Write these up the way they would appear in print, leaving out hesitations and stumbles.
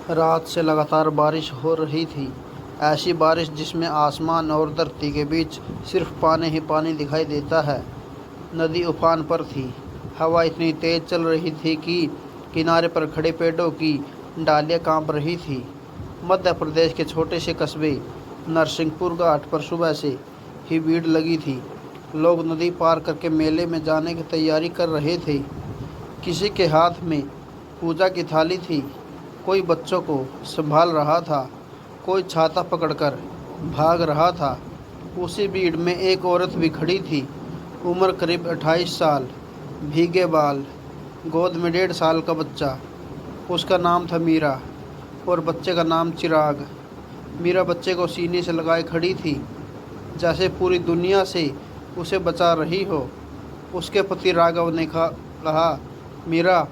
रात से लगातार बारिश हो रही थी। ऐसी बारिश जिसमें आसमान और धरती के बीच सिर्फ पानी ही पानी दिखाई देता है। नदी उफान पर थी। हवा इतनी तेज चल रही थी कि किनारे पर खड़े पेड़ों की डालियां कांप रही थी। मध्य प्रदेश के छोटे से कस्बे नरसिंहपुर घाट पर सुबह से ही भीड़ लगी थी। लोग नदी पार करके मेले में जाने की तैयारी कर रहे थे। किसी के हाथ में पूजा की थाली थी, कोई बच्चों को संभाल रहा था, कोई छाता पकड़कर भाग रहा था। उसी भीड़ में एक औरत भी खड़ी थी, उम्र करीब 28 साल, भीगे बाल, गोद में 1.5 साल का बच्चा। उसका नाम था मीरा और बच्चे का नाम चिराग। मीरा बच्चे को सीने से लगाए खड़ी थी, जैसे पूरी दुनिया से उसे बचा रही हो। उसके पति राघव ने कहा, मीरा,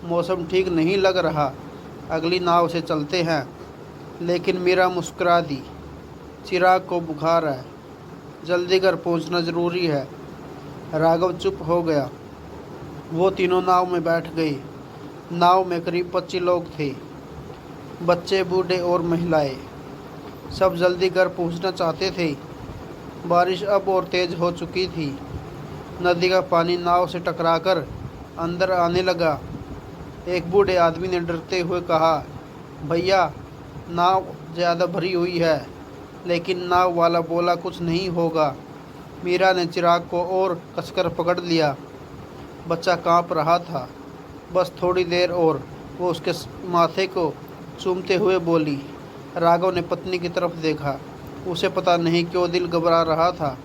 मौसम ठीक नहीं लग रहा, अगली नाव से चलते हैं। लेकिन मीरा मुस्कुरा दी, चिराग को बुखार है, जल्दी घर पहुंचना ज़रूरी है। राघव चुप हो गया। वो तीनों नाव में बैठ गए। नाव में करीब 25 लोग थे, बच्चे, बूढ़े और महिलाएं। सब जल्दी घर पहुंचना चाहते थे। बारिश अब और तेज़ हो चुकी थी। नदी का पानी नाव से टकराकर अंदर आने लगा। एक बूढ़े आदमी ने डरते हुए कहा, भैया, नाव ज़्यादा भरी हुई है। लेकिन नाव वाला बोला, कुछ नहीं होगा। मीरा ने चिराग को और कसकर पकड़ लिया। बच्चा कांप रहा था। बस थोड़ी देर और। वो उसके माथे को चूमते हुए बोली। राघव ने पत्नी की तरफ देखा। उसे पता नहीं क्यों दिल घबरा रहा था।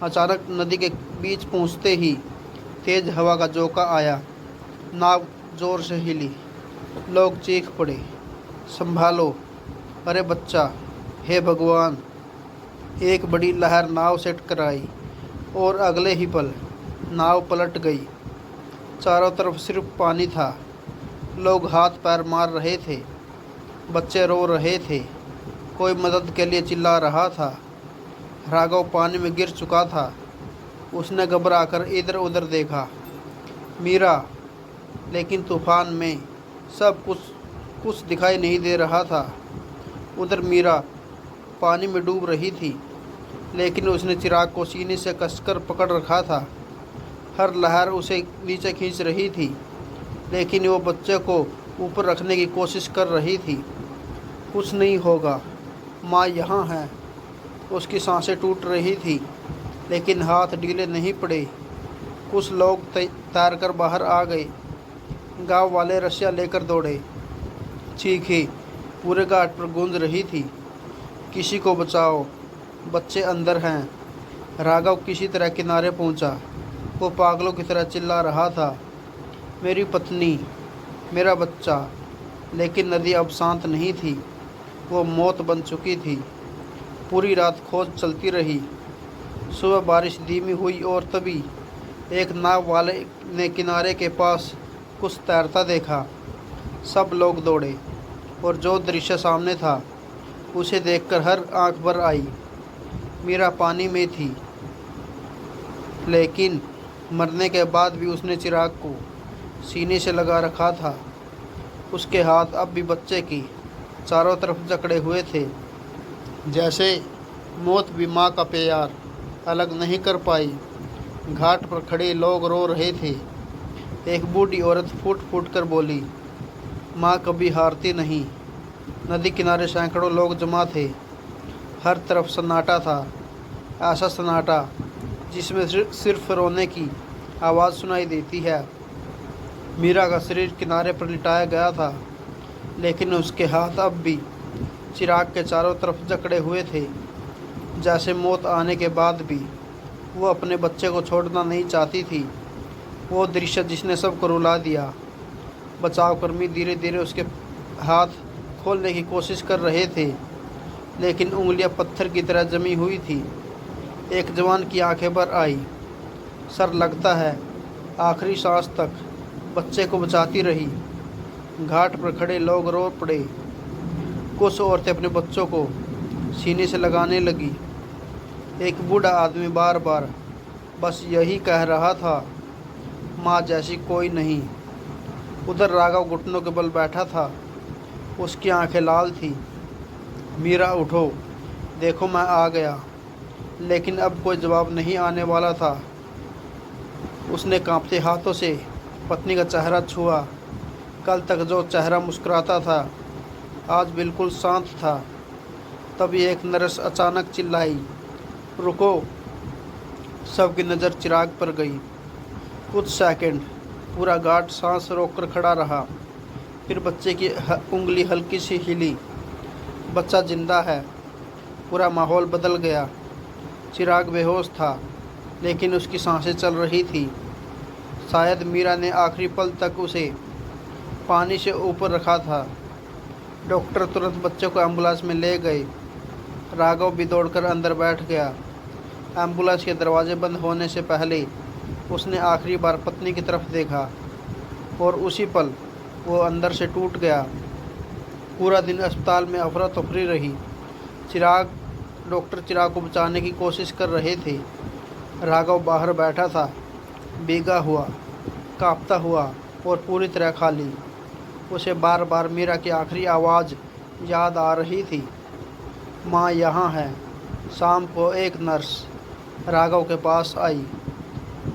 अचानक नदी के बीच पहुंचते ही तेज हवा का झोंका आया। नाव जोर से हिली। लोग चीख पड़े, संभालो, अरे बच्चा, हे भगवान। एक बड़ी लहर नाव से टकराई और अगले ही पल नाव पलट गई। चारों तरफ सिर्फ पानी था। लोग हाथ पैर मार रहे थे, बच्चे रो रहे थे, कोई मदद के लिए चिल्ला रहा था। राघव पानी में गिर चुका था। उसने घबराकर इधर उधर देखा, मीरा, लेकिन तूफान में सब कुछ दिखाई नहीं दे रहा था। उधर मीरा पानी में डूब रही थी, लेकिन उसने चिराग को सीने से कसकर पकड़ रखा था। हर लहर उसे नीचे खींच रही थी, लेकिन वो बच्चे को ऊपर रखने की कोशिश कर रही थी। कुछ नहीं होगा, माँ यहाँ है। उसकी सांसें टूट रही थी, लेकिन हाथ ढीले नहीं पड़े। कुछ लोग तैरकर बाहर आ गए। गांव वाले रस्सियाँ लेकर दौड़े। चीखें पूरे घाट पर गूंज रही थी, किसी को बचाओ, बच्चे अंदर हैं। राघव किसी तरह किनारे पहुंचा। वो पागलों की तरह चिल्ला रहा था, मेरी पत्नी, मेरा बच्चा। लेकिन नदी अब शांत नहीं थी, वो मौत बन चुकी थी। पूरी रात खोज चलती रही। सुबह बारिश धीमी हुई और तभी एक नाव वाले ने किनारे के पास कुछ तैरता देखा। सब लोग दौड़े और जो दृश्य सामने था उसे देखकर हर आंख भर आई। मीरा पानी में थी, लेकिन मरने के बाद भी उसने चिराग को सीने से लगा रखा था। उसके हाथ अब भी बच्चे की चारों तरफ जकड़े हुए थे, जैसे मौत भी माँ का प्यार अलग नहीं कर पाई। घाट पर खड़े लोग रो रहे थे। एक बूढ़ी औरत फूट फूट कर बोली, माँ कभी हारती नहीं। नदी किनारे सैकड़ों लोग जमा थे। हर तरफ सन्नाटा था, ऐसा सन्नाटा जिसमें सिर्फ रोने की आवाज़ सुनाई देती है। मीरा का शरीर किनारे पर लिटाया गया था, लेकिन उसके हाथ अब भी चिराग के चारों तरफ जकड़े हुए थे। जैसे मौत आने के बाद भी वो अपने बच्चे को छोड़ना नहीं चाहती थी। वो दृश्य जिसने सबको रुला दिया। बचावकर्मी धीरे धीरे उसके हाथ खोलने की कोशिश कर रहे थे, लेकिन उंगलियां पत्थर की तरह जमी हुई थी। एक जवान की आंखें भर आई। सर लगता है आखिरी सांस तक बच्चे को बचाती रही। घाट पर खड़े लोग रो पड़े। कुछ औरतें अपने बच्चों को सीने से लगाने लगी। एक बूढ़ा आदमी बार बार बस यही कह रहा था, माँ जैसी कोई नहीं। उधर राघव घुटनों के बल बैठा था। उसकी आंखें लाल थीं। मीरा उठो, देखो मैं आ गया। लेकिन अब कोई जवाब नहीं आने वाला था। उसने कांपते हाथों से पत्नी का चेहरा छुआ। कल तक जो चेहरा मुस्कुराता था आज बिल्कुल शांत था। तभी एक नर्स अचानक चिल्लाई, रुको। सबकी नज़र चिराग पर गई। कुछ सेकंड पूरा गार्ड सांस रोककर खड़ा रहा। फिर बच्चे की उंगली हल्की सी हिली। बच्चा जिंदा है। पूरा माहौल बदल गया। चिराग बेहोश था लेकिन उसकी सांसें चल रही थी। शायद मीरा ने आखिरी पल तक उसे पानी से ऊपर रखा था। डॉक्टर तुरंत बच्चे को एम्बुलेंस में ले गए। राघव भी दौड़कर अंदर बैठ गया। एम्बुलेंस के दरवाजे बंद होने से पहले उसने आखिरी बार पत्नी की तरफ देखा और उसी पल वो अंदर से टूट गया। पूरा दिन अस्पताल में अफरा तफरी रही। डॉक्टर चिराग को बचाने की कोशिश कर रहे थे। राघव बाहर बैठा था, भीगा हुआ, कांपता हुआ और पूरी तरह खाली। उसे बार बार मीरा की आखिरी आवाज़ याद आ रही थी, माँ यहाँ है। शाम को एक नर्स राघव के पास आई।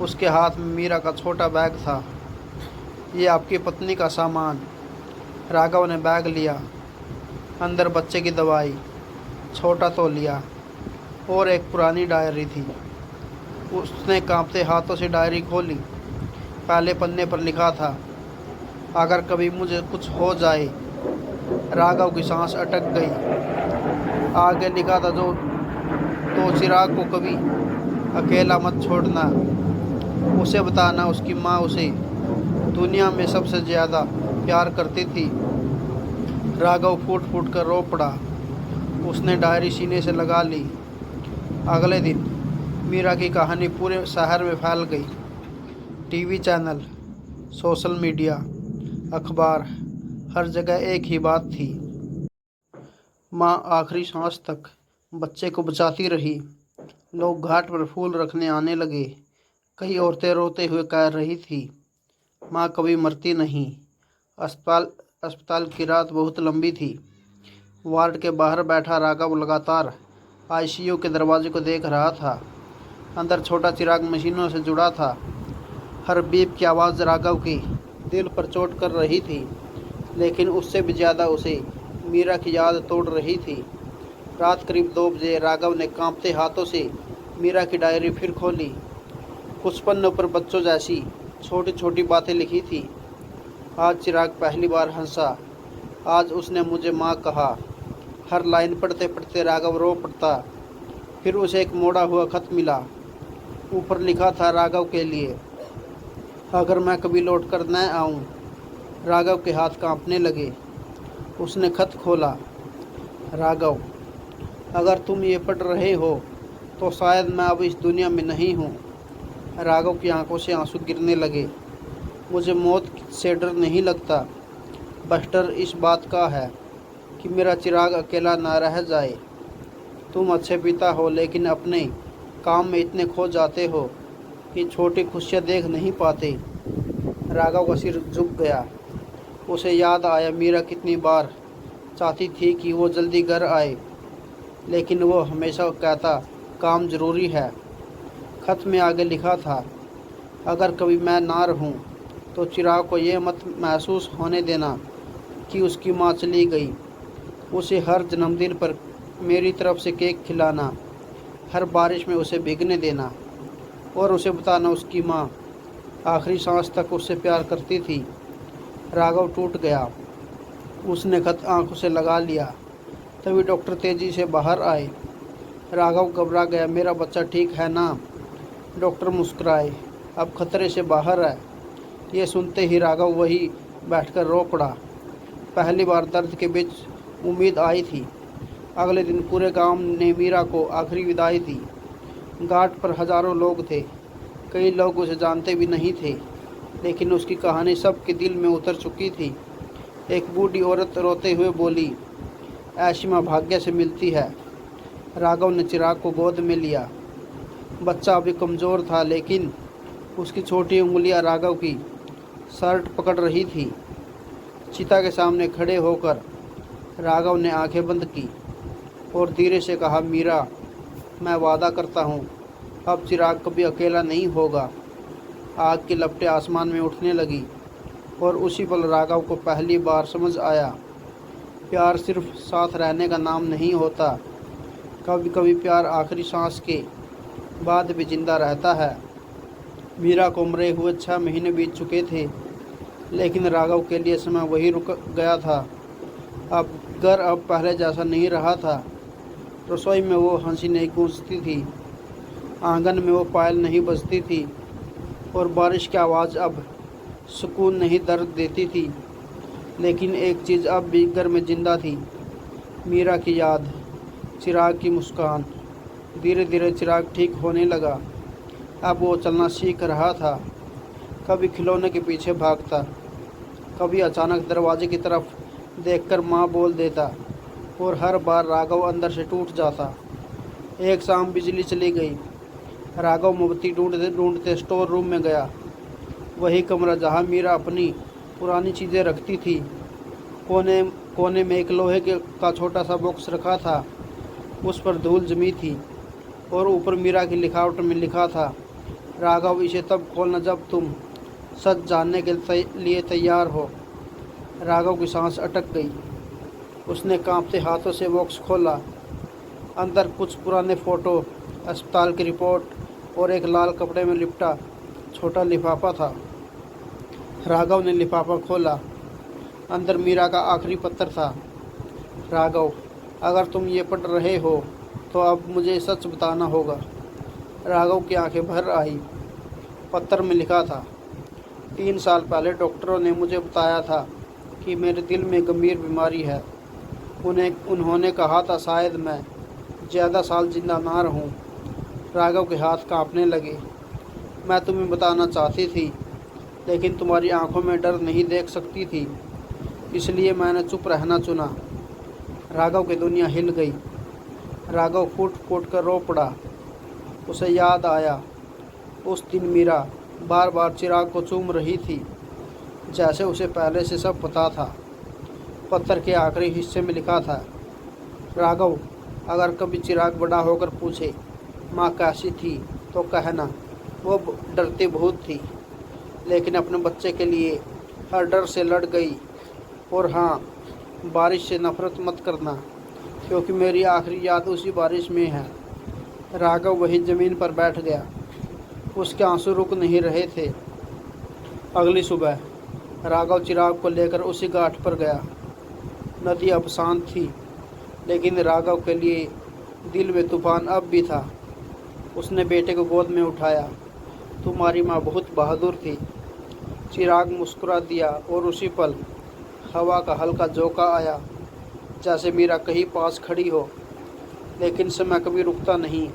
उसके हाथ में मीरा का छोटा बैग था। ये आपकी पत्नी का सामान। राघव ने बैग लिया। अंदर बच्चे की दवाई, छोटा तौलिया और एक पुरानी डायरी थी। उसने कांपते हाथों से डायरी खोली। पहले पन्ने पर लिखा था, अगर कभी मुझे कुछ हो जाए। राघव की सांस अटक गई। आगे लिखा था, तो चिराग को कभी अकेला मत छोड़ना। उसे बताना उसकी माँ उसे दुनिया में सबसे ज़्यादा प्यार करती थी। राघव फूट फूट कर रो पड़ा। उसने डायरी सीने से लगा ली। अगले दिन मीरा की कहानी पूरे शहर में फैल गई। टीवी चैनल, सोशल मीडिया, अखबार, हर जगह एक ही बात थी। माँ आखिरी सांस तक बच्चे को बचाती रही। लोग घाट पर फूल रखने आने लगे। कई औरतें रोते हुए कह रही थी, माँ कभी मरती नहीं। अस्पताल की रात बहुत लंबी थी। वार्ड के बाहर बैठा राघव लगातार आईसीयू के दरवाजे को देख रहा था। अंदर छोटा चिराग मशीनों से जुड़ा था। हर बीप की आवाज़ राघव की दिल पर चोट कर रही थी, लेकिन उससे भी ज़्यादा उसे मीरा की याद तोड़ रही थी। रात करीब 2 बजे राघव ने कांपते हाथों से मीरा की डायरी फिर खोली। कुछ पन्नों पर बच्चों जैसी छोटी छोटी बातें लिखी थी। आज चिराग पहली बार हंसा। आज उसने मुझे माँ कहा। हर लाइन पढ़ते पढ़ते राघव रो पड़ता। फिर उसे एक मोड़ा हुआ खत मिला। ऊपर लिखा था, राघव के लिए, अगर मैं कभी लौट कर न आऊँ। राघव के हाथ कांपने लगे। उसने खत खोला। राघव, अगर तुम ये पढ़ रहे हो तो शायद मैं अब इस दुनिया में नहीं हूँ। राघव की आंखों से आंसू गिरने लगे। मुझे मौत से डर नहीं लगता, बस डर इस बात का है कि मेरा चिराग अकेला ना रह जाए। तुम अच्छे पिता हो लेकिन अपने काम में इतने खो जाते हो कि छोटी खुशियाँ देख नहीं पाते। राघव का सिर झुक गया। उसे याद आया मीरा कितनी बार चाहती थी कि वो जल्दी घर आए, लेकिन वो हमेशा कहता, काम ज़रूरी है। खत में आगे लिखा था, अगर कभी मैं ना रहूं तो चिराग को ये मत महसूस होने देना कि उसकी माँ चली गई। उसे हर जन्मदिन पर मेरी तरफ से केक खिलाना, हर बारिश में उसे भीगने देना और उसे बताना उसकी माँ आखिरी सांस तक उससे प्यार करती थी। राघव टूट गया। उसने खत आंखों से लगा लिया। तभी डॉक्टर तेजी से बाहर आए। राघव घबरा गया। मेरा बच्चा ठीक है ना? डॉक्टर मुस्कुराए। अब खतरे से बाहर है। ये सुनते ही राघव वही बैठकर रो पड़ा। पहली बार दर्द के बीच उम्मीद आई थी। अगले दिन पूरे गांव ने मीरा को आखिरी विदाई दी। घाट पर हजारों लोग थे। कई लोग उसे जानते भी नहीं थे, लेकिन उसकी कहानी सबके दिल में उतर चुकी थी। एक बूढ़ी औरत रोते हुए बोली, ऐसी माँ भाग्य से मिलती है। राघव ने चिराग को गोद में लिया। बच्चा अभी कमज़ोर था, लेकिन उसकी छोटी उंगलियां राघव की शर्ट पकड़ रही थी। चिता के सामने खड़े होकर राघव ने आंखें बंद की और धीरे से कहा, मीरा, मैं वादा करता हूँ अब चिराग कभी अकेला नहीं होगा। आग की लपटें आसमान में उठने लगी और उसी पल राघव को पहली बार समझ आया, प्यार सिर्फ साथ रहने का नाम नहीं होता। कभी कभी प्यार आखिरी सांस के बाद भी जिंदा रहता है। मीरा को मरे हुए 6 महीने बीत चुके थे, लेकिन राघव के लिए समय वही रुक गया था। अब पहले जैसा नहीं रहा था। रसोई में वो हंसी नहीं गूंजती थी, आंगन में वो पायल नहीं बजती थी और बारिश की आवाज़ अब सुकून नहीं दर्द देती थी। लेकिन एक चीज़ अब भी घर में जिंदा थी, मीरा की याद, चिराग की मुस्कान। धीरे धीरे चिराग ठीक होने लगा। अब वो चलना सीख रहा था। कभी खिलौने के पीछे भागता, कभी अचानक दरवाजे की तरफ देखकर माँ बोल देता और हर बार राघव अंदर से टूट जाता। एक शाम बिजली चली गई। राघव मोमबत्ती ढूंढते ढूंढते स्टोर रूम में गया, वही कमरा जहाँ मीरा अपनी पुरानी चीज़ें रखती थी। कोने कोने में एक लोहे का छोटा सा बॉक्स रखा था, उस पर धूल जमी थी और ऊपर मीरा की लिखावट में लिखा था, राघव, इसे तब खोलना जब तुम सच जानने के लिए तैयार हो। राघव की सांस अटक गई। उसने कांपते हाथों से बॉक्स खोला। अंदर कुछ पुराने फ़ोटो, अस्पताल की रिपोर्ट और एक लाल कपड़े में लिपटा छोटा लिफाफा था। राघव ने लिफाफा खोला। अंदर मीरा का आखिरी पत्र था। राघव, अगर तुम ये पढ़ रहे हो तो अब मुझे सच बताना होगा। राघव की आंखें भर आई। पत्र में लिखा था, 3 साल पहले डॉक्टरों ने मुझे बताया था कि मेरे दिल में गंभीर बीमारी है। उन्होंने कहा था शायद मैं ज़्यादा साल जिंदा ना रहूं। राघव के हाथ कांपने लगे। मैं तुम्हें बताना चाहती थी, लेकिन तुम्हारी आंखों में डर नहीं देख सकती थी, इसलिए मैंने चुप रहना चुना। राघव की दुनिया हिल गई। राघव फूट फूट कर रो पड़ा। उसे याद आया, उस दिन मीरा बार बार चिराग को चूम रही थी, जैसे उसे पहले से सब पता था। पत्र के आखिरी हिस्से में लिखा था, राघव, अगर कभी चिराग बड़ा होकर पूछे माँ कैसी थी तो कहना वो डरती बहुत थी, लेकिन अपने बच्चे के लिए हर डर से लड़ गई। और हाँ, बारिश से नफरत मत करना, क्योंकि मेरी आखिरी याद उसी बारिश में है। राघव वही ज़मीन पर बैठ गया। उसके आंसू रुक नहीं रहे थे। अगली सुबह राघव चिराग को लेकर उसी घाट पर गया। नदी अब शांत थी, लेकिन राघव के लिए दिल में तूफान अब भी था। उसने बेटे को गोद में उठाया। तुम्हारी माँ बहुत बहादुर थी। चिराग मुस्कुरा दिया और उसी पल हवा का हल्का झोंका आया, जैसे मीरा कहीं पास खड़ी हो। लेकिन समय कभी रुकता नहीं।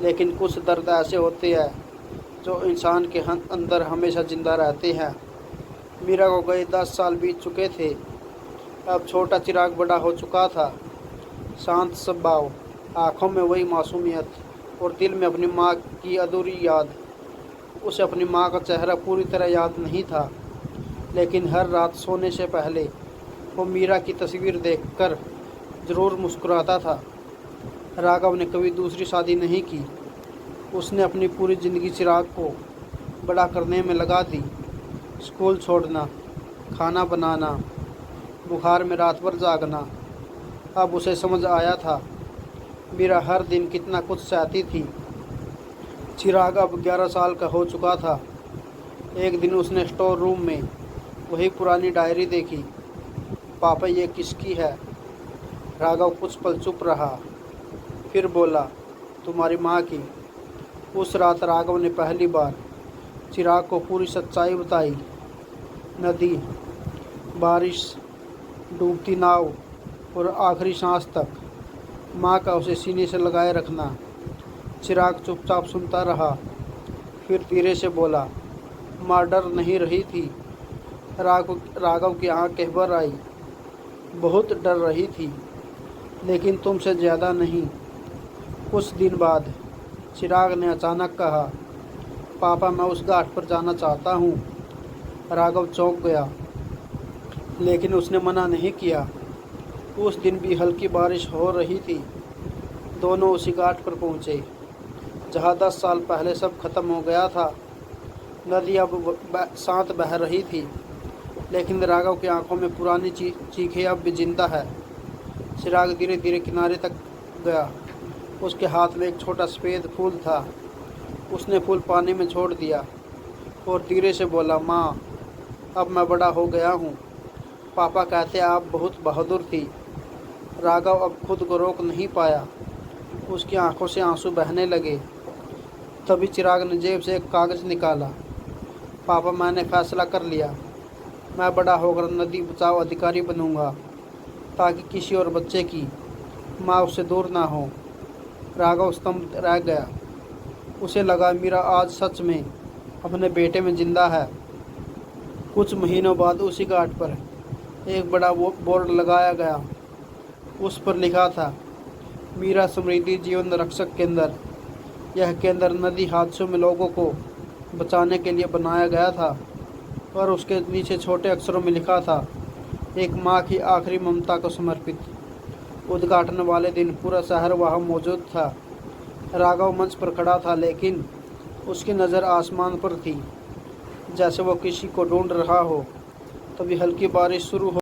लेकिन कुछ दर्द ऐसे होते हैं जो इंसान के अंदर हमेशा ज़िंदा रहते हैं। मीरा को गए 10 साल बीत चुके थे। अब छोटा चिराग बड़ा हो चुका था। शांत स्वभाव, आँखों में वही मासूमियत और दिल में अपनी माँ की अधूरी याद। उसे अपनी माँ का चेहरा पूरी तरह याद नहीं था, लेकिन हर रात सोने से पहले वो मीरा की तस्वीर देखकर ज़रूर मुस्कुराता था। राघव ने कभी दूसरी शादी नहीं की। उसने अपनी पूरी ज़िंदगी चिराग को बड़ा करने में लगा दी। स्कूल छोड़ना, खाना बनाना, बुखार में रात भर जागना। अब उसे समझ आया था मीरा हर दिन कितना कुछ सहती थी। चिराग अब 11 साल का हो चुका था। एक दिन उसने स्टोर रूम में वही पुरानी डायरी देखी। पापा, ये किसकी है? राघव कुछ पल चुप रहा, फिर बोला, तुम्हारी माँ की। उस रात राघव ने पहली बार चिराग को पूरी सच्चाई बताई। नदी, बारिश, डूबती नाव और आखिरी सांस तक माँ का उसे सीने से लगाए रखना। चिराग चुपचाप सुनता रहा, फिर धीरे से बोला, माँ डर नहीं रही थी। राघव की आंखें भर आई। बहुत डर रही थी, लेकिन तुमसे ज़्यादा नहीं। कुछ दिन बाद चिराग ने अचानक कहा, पापा, मैं उस घाट पर जाना चाहता हूँ। राघव चौंक गया, लेकिन उसने मना नहीं किया। उस दिन भी हल्की बारिश हो रही थी। दोनों उसी घाट पर पहुँचे जहाँ 10 साल पहले सब खत्म हो गया था। नदी अब शांत बह रही थी, लेकिन राघव की आंखों में पुरानी चीखें अब भी जिंदा है। चिराग धीरे धीरे किनारे तक गया। उसके हाथ में एक छोटा सफ़ेद फूल था। उसने फूल पानी में छोड़ दिया और धीरे से बोला, माँ, अब मैं बड़ा हो गया हूँ। पापा कहते आप बहुत बहादुर थी। राघव अब खुद को रोक नहीं पाया। उसकी आंखों से आंसू बहने लगे। तभी चिराग ने जेब से एक कागज़ निकाला। पापा, मैंने फैसला कर लिया। मैं बड़ा होकर नदी बचाओ अधिकारी बनूंगा, ताकि किसी और बच्चे की माँ उससे दूर ना हो। राघव स्तंभ रह गया। उसे लगा मीरा आज सच में अपने बेटे में जिंदा है। कुछ महीनों बाद उसी घाट पर एक बड़ा बोर्ड लगाया गया। उस पर लिखा था, मीरा समृद्धि जीवन रक्षक केंद्र। यह केंद्र नदी हादसों में लोगों को बचाने के लिए बनाया गया था। और उसके नीचे छोटे अक्षरों में लिखा था, एक माँ की आखिरी ममता को समर्पित। उद्घाटन वाले दिन पूरा शहर वहाँ मौजूद था। राघव मंच पर खड़ा था, लेकिन उसकी नज़र आसमान पर थी, जैसे वो किसी को ढूंढ रहा हो। तभी हल्की बारिश शुरू हो